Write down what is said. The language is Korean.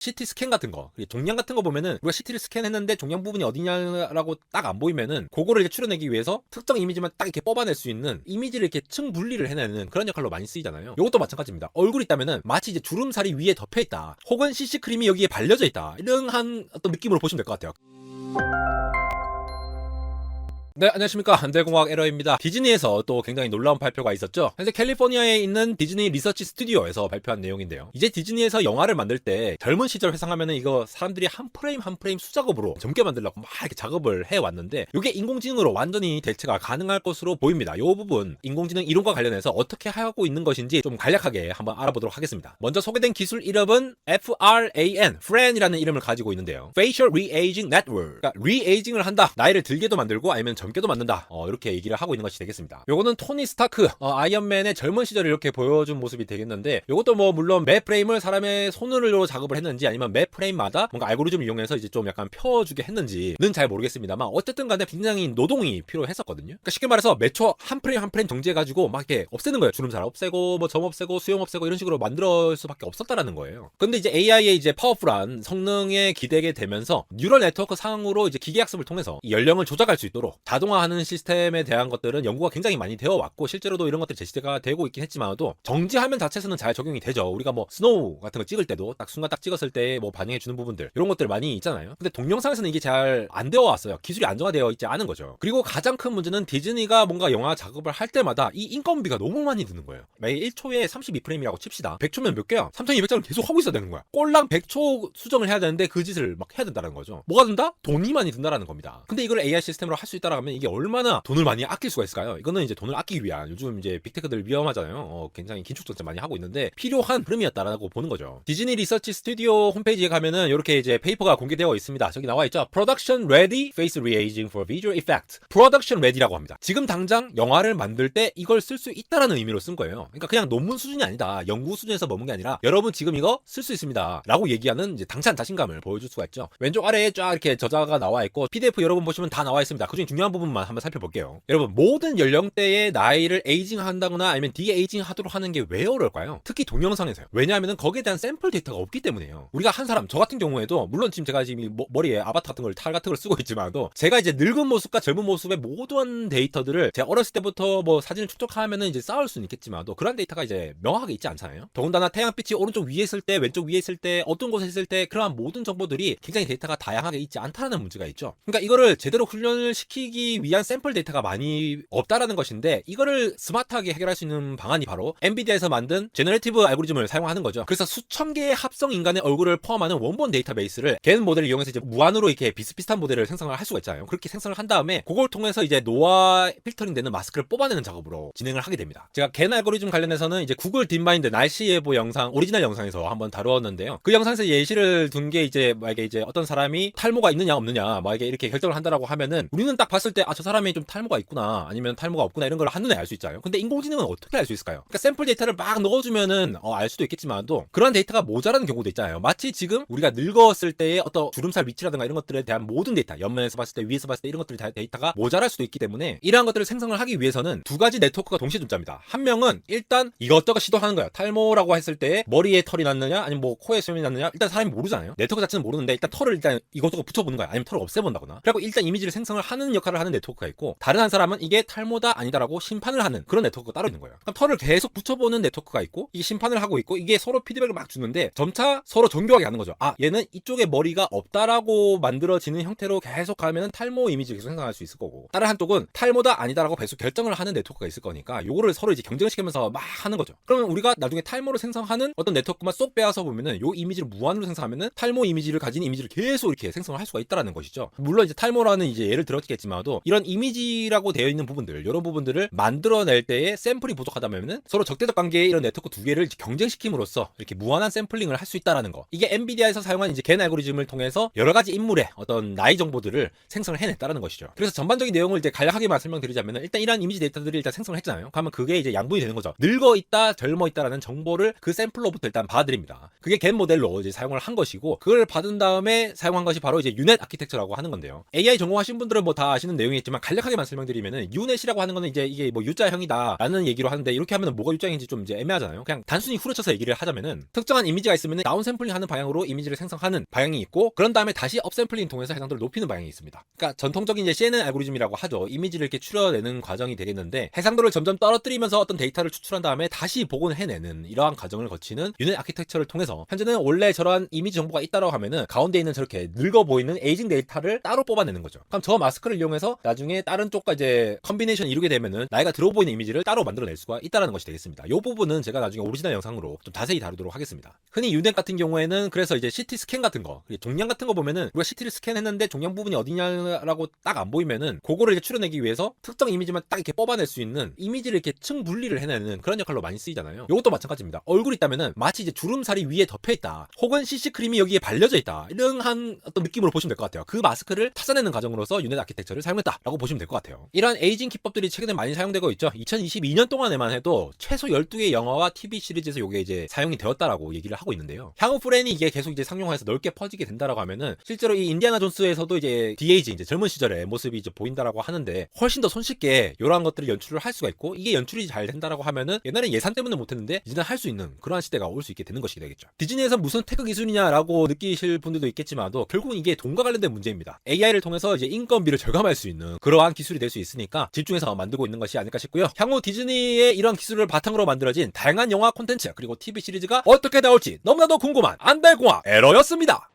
CT 스캔 같은 거, 종양 같은 거 보면은 우리가 CT를 스캔했는데 종양 부분이 어디냐라고 딱 안 보이면은 그거를 이제 추려내기 위해서 특정 이미지만 딱 이렇게 뽑아낼 수 있는 이미지를 이렇게 층 분리를 해내는 그런 역할로 많이 쓰이잖아요. 이것도 마찬가지입니다. 얼굴이 있다면은 마치 이제 주름살이 위에 덮여 있다, 혹은 CC 크림이 여기에 발려져 있다, 이런 한 어떤 느낌으로 보시면 될 것 같아요. 네, 안녕하십니까. 한대공학 에러입니다. 디즈니에서 또 굉장히 놀라운 발표가 있었죠. 현재 캘리포니아에 있는 디즈니 리서치 스튜디오에서 발표한 내용인데요. 이제 디즈니에서 영화를 만들 때 젊은 시절 회상하면은 이거 사람들이 한 프레임 한 프레임 수작업으로 젊게 만들려고 막 이렇게 작업을 해왔는데, 이게 인공지능으로 완전히 대체가 가능할 것으로 보입니다. 이 부분 인공지능 이론과 관련해서 어떻게 하고 있는 것인지 좀 간략하게 한번 알아보도록 하겠습니다. 먼저 소개된 기술 이름은 FRAN이라는 이름을 가지고 있는데요. Facial Re-aging Network. 그러니까 리에이징을 한다, 나이를 들게도 만들고 아니면 젊게도 만든다, 이렇게 얘기를 하고 있는 것이 되겠습니다. 요거는 토니 스타크, 아이언맨의 젊은 시절을 이렇게 보여준 모습이 되겠는데, 요것도 뭐 물론 매 프레임을 사람의 손으로 작업을 했는지 아니면 매 프레임마다 뭔가 알고리즘을 이용해서 이제 좀 약간 펴주게 했는지는 잘 모르겠습니다만, 어쨌든 간에 굉장히 노동이 필요했었거든요. 그러니까 쉽게 말해서 매 초 한 프레임 한 프레임 정지해가지고 막 이렇게 없애는 거예요. 주름살 없애고 뭐 점 없애고 수염 없애고 이런 식으로 만들 수밖에 없었다라는 거예요. 근데 이제 AI의 이제 파워풀한 성능에 기대게 되면서 뉴럴 네트워크 상으로 이제 기계학습을 통해서 이 연령을 조작할 수 있도록 자동화하는 시스템에 대한 것들은 연구가 굉장히 많이 되어 왔고, 실제로도 이런 것들이 제시가 되고 있긴 했지만도 정지 화면 자체에서는 잘 적용이 되죠. 우리가 뭐 스노우 같은 거 찍을 때도 딱 순간 딱 찍었을 때 뭐 반영해 주는 부분들, 이런 것들 많이 있잖아요. 근데 동영상에서는 이게 잘 안 되어 왔어요. 기술이 안정화되어 있지 않은 거죠. 그리고 가장 큰 문제는 디즈니가 뭔가 영화 작업을 할 때마다 이 인건비가 너무 많이 드는 거예요. 매일 1초에 32프레임이라고 칩시다. 100초면 몇 개야? 3200장을 계속 하고 있어야 되는 거야. 꼴랑 100초 수정을 해야 되는데 그 짓을 막 해야 된다는 거죠. 뭐가 든다? 돈이 많이 든다라는 겁니다. 근데 이걸 AI 시스템으로 할 수 있다라 하면 이게 얼마나 돈을 많이 아낄 수가 있을까요? 이거는 이제 돈을 아끼기 위한, 요즘 이제 빅테크들 위험하잖아요. 굉장히 긴축 정책 많이 하고 있는데 필요한 흐름이었다라고 보는 거죠. 디즈니 리서치 스튜디오 홈페이지에 가면은 이렇게 이제 페이퍼가 공개되어 있습니다. 저기 나와 있죠. Production Ready Face Re-aging for Visual Effect. Production Ready라고 합니다. 지금 당장 영화를 만들 때 이걸 쓸 수 있다라는 의미로 쓴 거예요. 그러니까 그냥 논문 수준이 아니다, 연구 수준에서 머문 게 아니라 여러분 지금 이거 쓸 수 있습니다라고 얘기하는 이제 당찬 자신감을 보여줄 수가 있죠. 왼쪽 아래에 쫙 이렇게 저자가 나와 있고 PDF 여러분 보시면 다 나와 있습니다. 그중에 중요한 부분만 한번 살펴볼게요. 여러분, 모든 연령대의 나이를 에이징 한다거나 아니면 디에이징 하도록 하는 게 왜 어려울까요? 특히 동영상에서요. 왜냐하면 거기에 대한 샘플 데이터가 없기 때문에요. 우리가 한 사람, 저 같은 경우에도 물론 지금 제가 지금 머리에 아바타 같은 걸, 탈 같은 걸 쓰고 있지만도 제가 이제 늙은 모습과 젊은 모습의 모든 데이터들을 제가 어렸을 때부터 뭐 사진을 축적하면은 이제 쌓을 수는 있겠지만도 그런 데이터가 이제 명확하게 있지 않잖아요. 더군다나 태양빛이 오른쪽 위에 있을 때, 왼쪽 위에 있을 때, 어떤 곳에 있을 때, 그러한 모든 정보들이 굉장히 데이터가 다양하게 있지 않다는 문제가 있죠. 그러니까 이거를 제대로 훈련을 시키기 위한 샘플 데이터가 많이 없다라는 것인데, 이거를 스마트하게 해결할 수 있는 방안이 바로 엔비디아에서 만든 제너레이티브 알고리즘을 사용하는 거죠. 그래서 수천 개의 합성 인간의 얼굴을 포함하는 원본 데이터베이스를 겐 모델을 이용해서 이제 무한으로 이렇게 비슷비슷한 모델을 생성을 할 수가 있잖아요. 그렇게 생성을 한 다음에 그걸 통해서 이제 노화 필터링 되는 마스크를 뽑아내는 작업으로 진행을 하게 됩니다. 제가 겐 알고리즘 관련해서는 이제 구글 딥마인드 날씨 예보 영상, 오리지널 영상에서 한번 다루었는데요. 그 영상에서 예시를 둔 게 이제 만약에 이제 어떤 사람이 탈모가 있느냐 없느냐 만약에 이렇게 결정을 한다라고 하면은 우리는 딱 봤을 때 저 사람이 좀 탈모가 있구나 아니면 탈모가 없구나 이런 걸 한눈에 알 수 있잖아요. 근데 인공지능은 어떻게 알 수 있을까요? 그러니까 샘플 데이터를 막 넣어주면은 알 수도 있겠지만도 그런 데이터가 모자라는 경우도 있잖아요. 마치 지금 우리가 늙었을 때의 어떤 주름살 위치라든가 이런 것들에 대한 모든 데이터, 옆면에서 봤을 때, 위에서 봤을 때 이런 것들이 다 데이터가 모자랄 수도 있기 때문에 이러한 것들을 생성을 하기 위해서는 두 가지 네트워크가 동시에 존재합니다. 한 명은 일단 이것저것 시도하는 거예요. 탈모라고 했을 때 머리에 털이 났느냐 아니면 뭐 코에 수염이 났느냐, 일단 사람이 모르잖아요. 네트워크 자체는 모르는데 일단 털을 일단 이것저것 붙여보는 거야. 아니면 털을 없애본다거나. 그리고 일단 이미지를 생성을 하는 역할을 하는 네트워크가 있고, 다른 한 사람은 이게 탈모다 아니다라고 심판을 하는 그런 네트워크가 따로 있는 거예요. 그럼 털을 계속 붙여보는 네트워크가 있고, 이게 심판을 하고 있고, 이게 서로 피드백을 막 주는데 점차 서로 정교하게 하는 거죠. 얘는 이쪽에 머리가 없다라고 만들어지는 형태로 계속 가면은 탈모 이미지를 계속 생성할 수 있을 거고, 다른 한쪽은 탈모다 아니다라고 계속 결정을 하는 네트워크가 있을 거니까 요거를 서로 이제 경쟁시키면서 막 하는 거죠. 그러면 우리가 나중에 탈모를 생성하는 어떤 네트워크만 쏙 빼앗아 보면은 요 이미지를 무한으로 생성하면은 탈모 이미지를 가진 이미지를 계속 이렇게 생성을 할 수가 있다라는 것이죠. 물론 이제 탈모라는 이제 예를 들었겠지만도 이런 이미지라고 되어 있는 부분들, 이런 부분들을 만들어낼 때에 샘플이 부족하다면은 서로 적대적 관계의 이런 네트워크 두 개를 경쟁시킴으로써 이렇게 무한한 샘플링을 할 수 있다라는 거. 이게 엔비디아에서 사용한 이제 겐 알고리즘을 통해서 여러 가지 인물의 어떤 나이 정보들을 생성을 해냈다라는 것이죠. 그래서 전반적인 내용을 이제 간략하게만 설명드리자면은, 일단 이러한 이미지 데이터들을 일단 생성을 했잖아요. 그러면 그게 이제 양분이 되는 거죠. 늙어 있다, 젊어 있다라는 정보를 그 샘플로부터 일단 받아들입니다. 그게 겐 모델로 이제 사용을 한 것이고, 그걸 받은 다음에 사용한 것이 바로 이제 유넷 아키텍처라고 하는 건데요. AI 전공하신 분들은 뭐 다 아시는 내용이겠지만 간략하게만 설명드리면은 유넷이라고 하는 거는 이제 이게 뭐 U자형이다라는 얘기로 하는데 이렇게 하면은 뭐가 U자형인지 좀 이제 애매하잖아요. 그냥 단순히 후려쳐서 얘기를 하자면은 특정한 이미지가 있으면은 다운샘플링 하는 방향으로 이미지를 생성하는 방향이 있고 그런 다음에 다시 업샘플링 통해서 해상도를 높이는 방향이 있습니다. 그러니까 전통적인 이제 CNN 알고리즘이라고 하죠. 이미지를 이렇게 추려내는 과정이 되겠는데 해상도를 점점 떨어뜨리면서 어떤 데이터를 추출한 다음에 다시 복원을 해내는 이러한 과정을 거치는 유닛 아키텍처를 통해서 현재는 원래 저러한 이미지 정보가 있다라고 하면은 가운데 있는 저렇게 늙어 보이는 에이징 데이터를 따로 뽑아내는 거죠. 그럼 저 마스크를 이용해서 나중에 다른 쪽과 이제 컨비네이션을 이루게 되면은 나이가 들어 보이는 이미지를 따로 만들어낼 수가 있다라는 것이 되겠습니다. 이 부분은 제가 나중에 오리지널 영상으로 좀 자세히 다루도록 하겠습니다. 흔히 유넷 같은 경우에는 그래서 이제 CT 스캔 같은 거, 종양 같은 거 보면은 우리가 CT를 스캔했는데 종양 부분이 어디냐라고 딱 안 보이면은 그거를 이제 추려내기 위해서 특정 이미지만 딱 이렇게 뽑아낼 수 있는 이미지를 이렇게 층 분리를 해내는 그런 역할로 많이 쓰이잖아요. 이것도 마찬가지입니다. 얼굴이 있다면은 마치 이제 주름살이 위에 덮여 있다, 혹은 CC 크림이 여기에 발려져 있다, 이런 한 어떤 느낌으로 보시면 될 것 같아요. 그 마스크를 찾아내는 과정으로서 유넷 아키텍처를 사용했다라고 보시면 될 것 같아요. 이러한 에이징 기법들이 최근에 많이 사용되고 있죠. 2022년 동안에만 해도 최소 12개의 영화와 TV 시리즈에서 이게 이제 사용이 되었다라고 얘기를 하고 있는데요. 향후 프렌이 이게 계속 이제 상용화해서 넓게 퍼지게 된다라고 하면은 실제로 이 인디아나 존스에서도 이제 디에이징, 이제 젊은 시절의 모습이 이제 보인다라고 하는데 훨씬 더 손쉽게 이러한 것들을 연출을 할 수가 있고 이게 연출이 잘 된다라고 하면은 옛날에 예산 때문에 못했는데 이제는 할 수 있는 그러한 시대가 올 수 있게 되는 것이 되겠죠. 디즈니에서 무슨 테크 기술이냐라고 느끼실 분들도 있겠지만도 결국은 이게 돈과 관련된 문제입니다. AI를 통해서 이제 인건비를 절감할 수 있는 그러한 기술이 될 수 있으니까 집중해서 만들고 있는 것이 아닐까 싶고요. 향후 디즈니의 이런 기술을 바탕으로 만들어진 다양한 영화 콘텐츠 그리고 TV 시리즈가 어떻게 나올지 너무나도 궁금한 안달공학 에러였습니다.